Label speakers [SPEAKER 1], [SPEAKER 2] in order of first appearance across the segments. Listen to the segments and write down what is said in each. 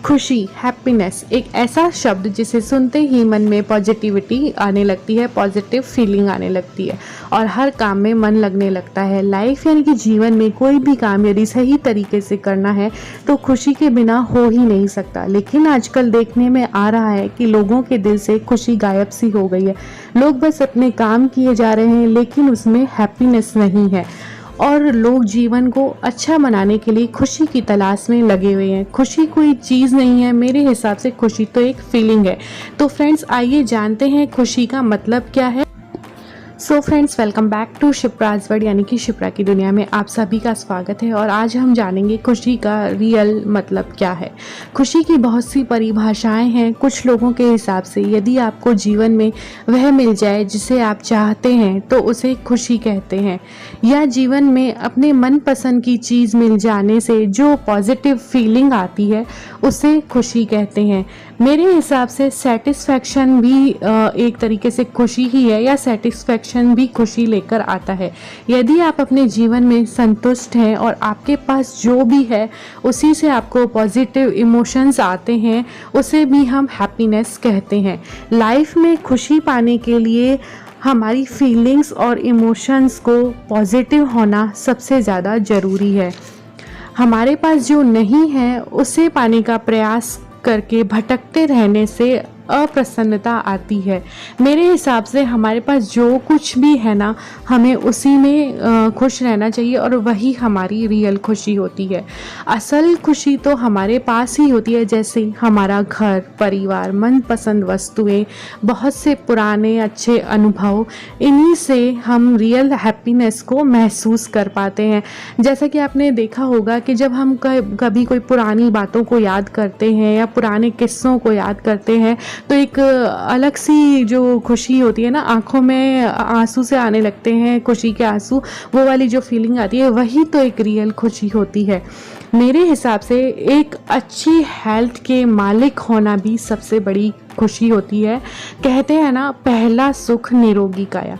[SPEAKER 1] खुशी, हैप्पीनेस एक ऐसा शब्द जिसे सुनते ही मन में पॉजिटिविटी आने लगती है, पॉजिटिव फीलिंग आने लगती है और हर काम में मन लगने लगता है। लाइफ यानी कि जीवन में कोई भी काम यदि सही तरीके से करना है तो खुशी के बिना हो ही नहीं सकता। लेकिन आजकल देखने में आ रहा है कि लोगों के दिल से खुशी गायब सी हो गई है। लोग बस अपने काम किए जा रहे हैं लेकिन उसमें हैप्पीनेस नहीं है और लोग जीवन को अच्छा बनाने के लिए खुशी की तलाश में लगे हुए हैं। खुशी कोई चीज़ नहीं है, मेरे हिसाब से खुशी तो एक फीलिंग है। तो फ्रेंड्स, आइए जानते हैं खुशी का मतलब क्या है। So friends, welcome back to Shipra's world यानी कि शिप्रा की दुनिया में आप सभी का स्वागत है। और आज हम जानेंगे खुशी का रियल मतलब क्या है। खुशी की बहुत सी परिभाषाएं हैं। कुछ लोगों के हिसाब से यदि आपको जीवन में वह मिल जाए जिसे आप चाहते हैं तो उसे खुशी कहते हैं, या जीवन में अपने मनपसंद की चीज़ मिल जाने से जो पॉजिटिव फीलिंग आती है उसे खुशी कहते हैं। मेरे हिसाब से सेटिस्फैक्शन भी एक तरीके से खुशी ही है, या सेटिस्फैक्शन भी खुशी लेकर आता है। यदि आप अपने जीवन में संतुष्ट हैं और आपके पास जो भी है उसी से आपको पॉजिटिव इमोशंस आते हैं, उसे भी हम हैप्पीनेस कहते हैं। लाइफ में खुशी पाने के लिए हमारी फीलिंग्स और इमोशंस को पॉजिटिव होना सबसे ज़्यादा ज़रूरी है। हमारे पास जो नहीं है उसे पाने का प्रयास करके भटकते रहने से अप्रसन्नता आती है। मेरे हिसाब से हमारे पास जो कुछ भी है ना, हमें उसी में खुश रहना चाहिए और वही हमारी रियल खुशी होती है। असल खुशी तो हमारे पास ही होती है, जैसे हमारा घर, परिवार, मनपसंद वस्तुएं, बहुत से पुराने अच्छे अनुभव, इन्हीं से हम रियल हैप्पीनेस को महसूस कर पाते हैं। जैसा कि आपने देखा होगा कि जब हम कभी कोई पुरानी बातों को याद करते हैं या पुराने किस्सों को याद करते हैं तो एक अलग सी जो खुशी होती है ना, आंखों में आंसू से आने लगते हैं, खुशी के आंसू, वो वाली जो फीलिंग आती है वही तो एक रियल खुशी होती है। मेरे हिसाब से एक अच्छी हेल्थ के मालिक होना भी सबसे बड़ी खुशी होती है। कहते हैं ना, पहला सुख निरोगी काया,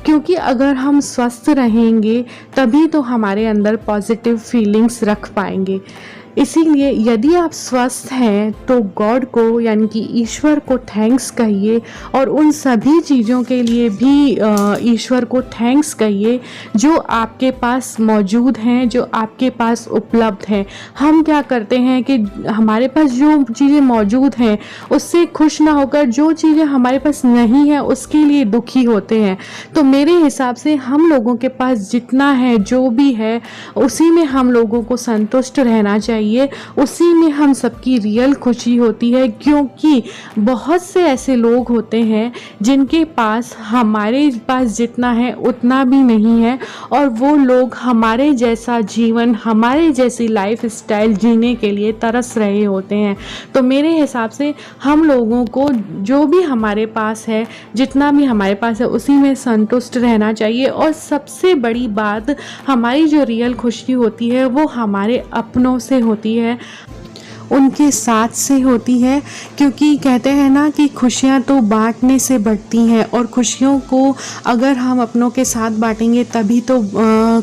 [SPEAKER 1] क्योंकि अगर हम स्वस्थ रहेंगे तभी तो हमारे अंदर पॉजिटिव फीलिंग्स रख पाएंगे। इसीलिए यदि आप स्वस्थ हैं तो गॉड को यानी कि ईश्वर को थैंक्स कहिए और उन सभी चीज़ों के लिए भी ईश्वर को थैंक्स कहिए जो आपके पास मौजूद हैं, जो आपके पास उपलब्ध हैं। हम क्या करते हैं कि हमारे पास जो चीज़ें मौजूद हैं उससे खुश ना होकर जो चीज़ें हमारे पास नहीं है उसके लिए दुखी होते हैं। तो मेरे हिसाब से हम लोगों के पास जितना है, जो भी है, उसी में हम लोगों को संतुष्ट रहना चाहिए, उसी में हम सबकी रियल खुशी होती है। क्योंकि बहुत से ऐसे लोग होते हैं जिनके पास हमारे पास जितना है उतना भी नहीं है और वो लोग हमारे जैसा जीवन, हमारे जैसी लाइफ स्टाइल जीने के लिए तरस रहे होते हैं। तो मेरे हिसाब से हम लोगों को जो भी हमारे पास है, जितना भी हमारे पास है, उसी में संतुष्ट रहना चाहिए। और सबसे बड़ी बात, हमारी जो रियल खुशी होती है वो हमारे अपनों से होती है, उनके साथ से होती है। क्योंकि कहते हैं ना कि खुशियाँ तो बांटने से बढ़ती हैं और खुशियों को अगर हम अपनों के साथ बांटेंगे तभी तो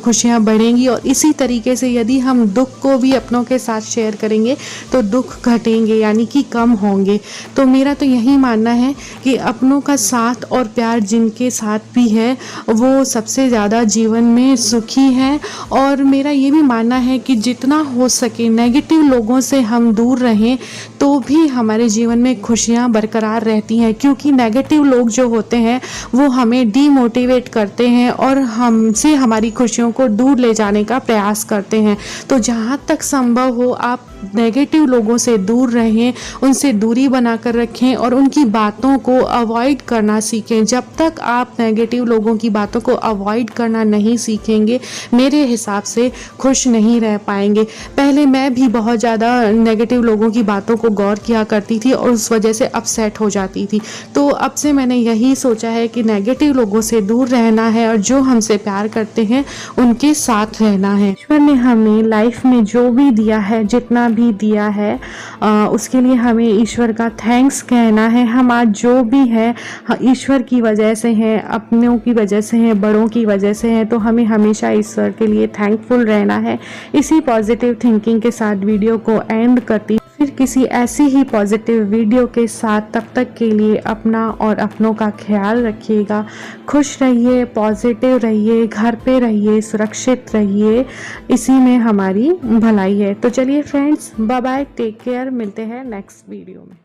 [SPEAKER 1] खुशियाँ बढ़ेंगी। और इसी तरीके से यदि हम दुख को भी अपनों के साथ शेयर करेंगे तो दुख घटेंगे यानी कि कम होंगे। तो मेरा तो यही मानना है कि अपनों का साथ और प्यार जिनके साथ भी है वो सबसे ज़्यादा जीवन में सुखी है। और मेरा ये भी मानना है कि जितना हो सके नेगेटिव लोगों से हम दूर रहें तो भी हमारे जीवन में खुशियां बरकरार रहती हैं। क्योंकि नेगेटिव लोग जो होते हैं वो हमें डीमोटिवेट करते हैं और हमसे हमारी खुशियों को दूर ले जाने का प्रयास करते हैं। तो जहाँ तक संभव हो आप नेगेटिव लोगों से दूर रहें, उनसे दूरी बनाकर रखें और उनकी बातों को अवॉइड करना सीखें। जब तक आप नेगेटिव लोगों की बातों को अवॉइड करना नहीं सीखेंगे, मेरे हिसाब से खुश नहीं रह पाएंगे। पहले मैं भी बहुत ज़्यादा नेगेटिव लोगों की बातों को गौर किया करती थी और उस वजह से अपसेट हो जाती थी। तो अब से मैंने यही सोचा है कि नेगेटिव लोगों से दूर रहना है और जो हमसे प्यार करते हैं उनके साथ रहना है। ईश्वर ने हमें लाइफ में जो भी दिया है, जितना भी दिया है, उसके लिए हमें ईश्वर का थैंक्स कहना है। हम आज जो भी है ईश्वर की वजह से हैं, अपनों की वजह से हैं, बड़ों की वजह से हैं। तो हमें हमेशा ईश्वर के लिए थैंकफुल रहना है। इसी पॉजिटिव थिंकिंग के साथ वीडियो को एंड करती, फिर किसी ऐसी ही पॉजिटिव वीडियो के साथ। तब तक के लिए अपना और अपनों का ख्याल रखिएगा। खुश रहिए, पॉजिटिव रहिए, घर पे रहिए, सुरक्षित रहिए, इसी में हमारी भलाई है। तो चलिए friends, bye bye, take care, मिलते हैं नेक्स्ट वीडियो में।